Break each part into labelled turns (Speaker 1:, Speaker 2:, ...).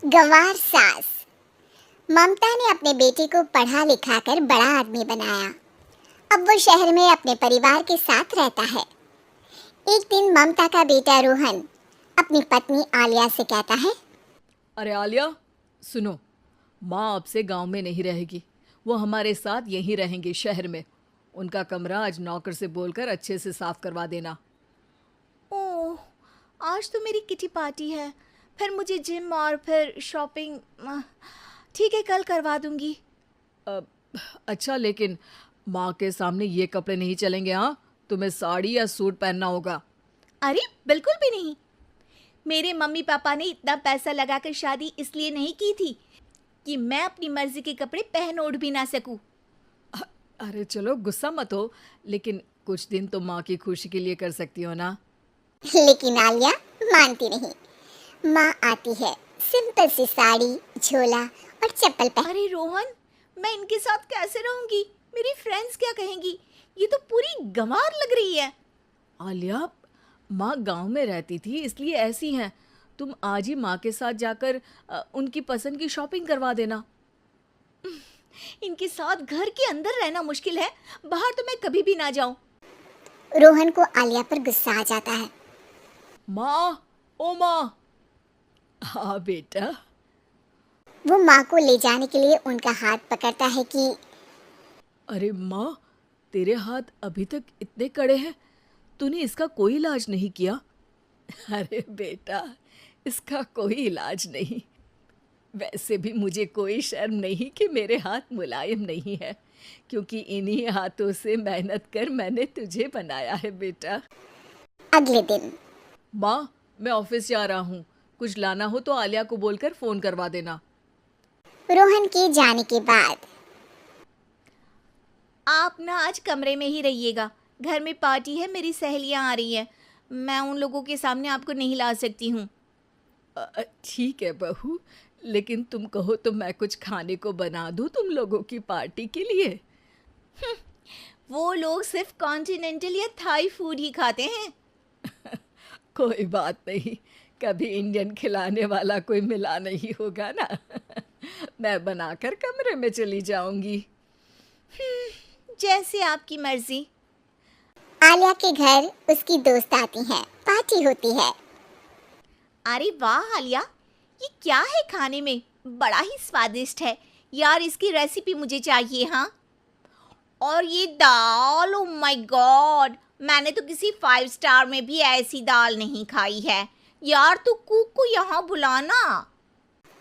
Speaker 1: गंवार सास। ममता ने अपने बेटे को पढ़ा लिखा कर बड़ा आदमी बनाया। अब वो शहर में अपने परिवार के साथ रहता है। एक दिन ममता का बेटा रोहन अपनी पत्नी आलिया से कहता है,
Speaker 2: अरे आलिया, सुनो, माँ अब से गांव में नहीं रहेगी। वो हमारे साथ यहीं रहेंगे शहर में। उनका कमरा आज नौकर से बोलकर अच्छे से साफ करवा देना।
Speaker 3: ओह, आज तो मेरी किटी पार्टी है, फिर मुझे जिम और फिर शॉपिंग। ठीक है, कल करवा दूंगी।
Speaker 2: अच्छा, लेकिन माँ के सामने ये कपड़े नहीं चलेंगे। हाँ, तुम्हें साड़ी या सूट पहनना होगा।
Speaker 3: अरे बिल्कुल भी नहीं। मेरे मम्मी पापा ने इतना पैसा लगाकर शादी इसलिए नहीं की थी कि मैं अपनी मर्जी के कपड़े पहन ओढ़ भी ना सकूं।
Speaker 2: अरे चलो, गुस्सा मत हो, लेकिन कुछ दिन तो माँ की खुशी के लिए कर सकती हो ना।
Speaker 1: लेकिन आलिया मानती नहीं। माँ आती है सिंपल सी साड़ी, झोला और चप्पल पहन।
Speaker 3: अरे रोहन, मैं इनके साथ कैसे रहूंगी? मेरी फ्रेंड्स क्या कहेंगी? ये तो पूरी गंवार लग रही है।
Speaker 2: आलिया, माँ गांव में रहती थी इसलिए ऐसी हैं। तुम आज ही माँ के साथ जाकर उनकी पसंद की शॉपिंग करवा देना।
Speaker 3: इनके साथ घर के अंदर रहना मुश्किल है, बाहर तो मैं कभी भी ना जाऊं।
Speaker 1: रोहन को आलिया पर गुस्सा आ जाता है।
Speaker 2: माँ, ओ माँ। हाँ बेटा।
Speaker 1: वो माँ को ले जाने के लिए उनका हाथ पकड़ता है कि
Speaker 2: अरे माँ, तेरे हाथ अभी तक इतने कड़े हैं, तूने इसका कोई इलाज नहीं किया? अरे बेटा, इसका कोई इलाज नहीं। वैसे भी मुझे कोई शर्म नहीं कि मेरे हाथ मुलायम नहीं है, क्योंकि इन्हीं हाथों से मेहनत कर मैंने तुझे बनाया है बेटा।
Speaker 1: अगले दिन
Speaker 2: माँ, मैं ऑफिस जा रहा हूँ। कुछ लाना हो तो आलिया को बोलकर फ़ोन करवा देना।
Speaker 1: रोहन के जाने के बाद
Speaker 3: आप ना आज कमरे में ही रहिएगा, घर में पार्टी है, मेरी सहेलियां आ रही हैं। मैं उन लोगों के सामने आपको नहीं ला सकती हूँ।
Speaker 2: ठीक है बहू, लेकिन तुम कहो तो मैं कुछ खाने को बना दूँ तुम लोगों की पार्टी के लिए।
Speaker 3: वो लोग सिर्फ कॉन्टिनेंटल या थाई फूड ही खाते हैं।
Speaker 2: कोई बात नहीं, कभी इंडियन खिलाने वाला कोई मिला नहीं होगा ना। मैं बनाकर कमरे में चली जाऊंगी।
Speaker 3: जैसे आपकी मर्जी।
Speaker 1: आलिया के घर उसकी दोस्त आती हैं। पार्टी होती है।
Speaker 3: अरे वाह आलिया, ये क्या है खाने में? बड़ा ही स्वादिष्ट है यार, इसकी रेसिपी मुझे चाहिए। हाँ, और ये दाल, ओ माय गॉड, मैंने तो किसी 5 स्टार में भी ऐसी दाल नहीं खाई है यार। तू कुक को यहाँ बुलाना।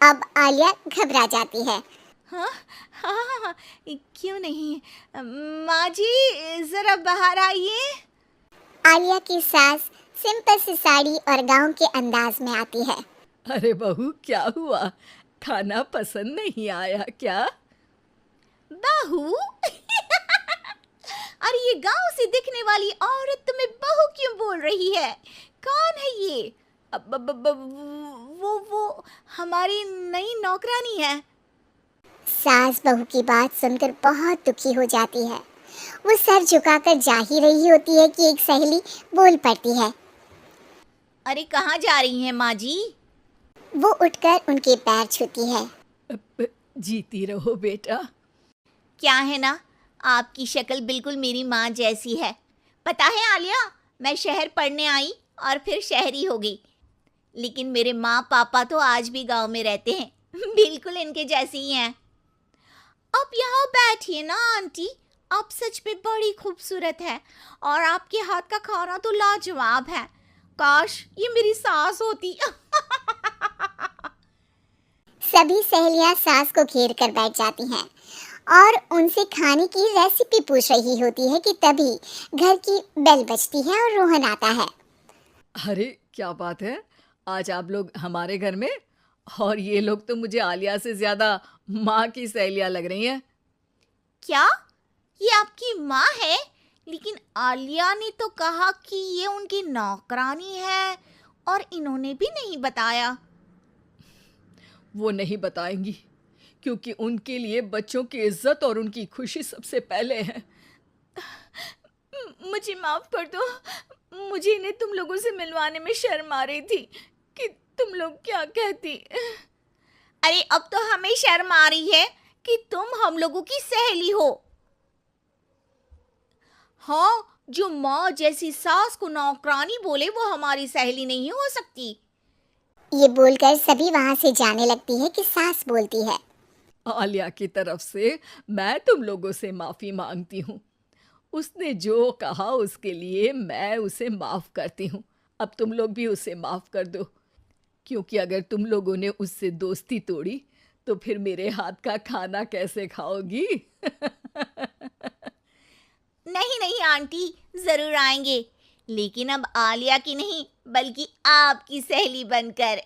Speaker 1: अब आलिया घबरा जाती है।
Speaker 3: हाँ हाँ हाँ हाँ, क्यों नहीं। माँ जी जरा बाहर आइए।
Speaker 1: आलिया की सास सिंपल सी साड़ी और गांव के अंदाज में आती है।
Speaker 2: अरे बहू, क्या हुआ? खाना पसंद नहीं आया क्या?
Speaker 3: बहू? अरे ये गांव से दिखने वाली औरत तुम्हें बहू क्यों बोल रही है? कौन है ये? वो हमारी नई नौकरानी है।
Speaker 1: सास बहू की बात सुनकर बहुत दुखी हो जाती है। वो सर झुकाकर जा ही रही होती है कि एक सहेली बोल पड़ती है।
Speaker 3: अरे कहाँ जा रही हैं माँ जी?
Speaker 1: वो उठकर उनके पैर छूती है।
Speaker 2: जीती रहो बेटा।
Speaker 3: क्या है ना, आपकी शक्ल बिल्कुल मेरी माँ जैसी है। पता है आलिया, मैं शहर पढ़ने आई और फिर शहरी हो गई, लेकिन मेरे माँ पापा तो आज भी गांव में रहते हैं। बिल्कुल इनके जैसे ही हैं। आप यहाँ बैठिए ना आंटी, आप सच में बड़ी खूबसूरत है और आपके हाथ का खाना तो लाजवाब है। काश ये मेरी सास होती।
Speaker 1: सभी सहेलियां सास को घेर कर बैठ जाती हैं और उनसे खाने की रेसिपी पूछ रही होती है कि तभी घर की बेल बजती है और रोहन आता है।
Speaker 2: अरे क्या बात है, आज आप लोग हमारे घर में? और ये लोग तो मुझे आलिया से ज्यादा माँ की सहेलियाँ लग रही हैं।
Speaker 3: क्या ये आपकी माँ है? लेकिन आलिया ने तो कहा कि ये उनकी नौकरानी है और इन्होंने भी नहीं बताया।
Speaker 2: वो नहीं बताएंगी, क्योंकि उनके लिए बच्चों की इज्जत और उनकी खुशी सबसे पहले है।
Speaker 3: मुझे माफ कर दो, मुझे इन्हें तुम लोगों से मिलवाने में शर्म आ रही थी कि तुम लोग क्या कहती। अरे अब तो हमें शर्म आ रही है कि तुम हम लोगों की सहेली हो। हाँ, जो माँ जैसी सास को नौकरानी बोले वो हमारी सहेली नहीं हो सकती।
Speaker 1: ये बोलकर सभी वहां से जाने लगती है कि सास बोलती है।
Speaker 2: आलिया की तरफ से मैं तुम लोगों से माफ़ी मांगती हूँ। उसने जो कहा उसके लिए मैं उसे माफ़ करती हूँ। अब तुम लोग भी उसे माफ़ कर दो, क्योंकि अगर तुम लोगों ने उससे दोस्ती तोड़ी तो फिर मेरे हाथ का खाना कैसे खाओगी?
Speaker 3: नहीं नहीं आंटी, जरूर आएंगे, लेकिन अब आलिया की नहीं बल्कि आपकी सहेली बनकर।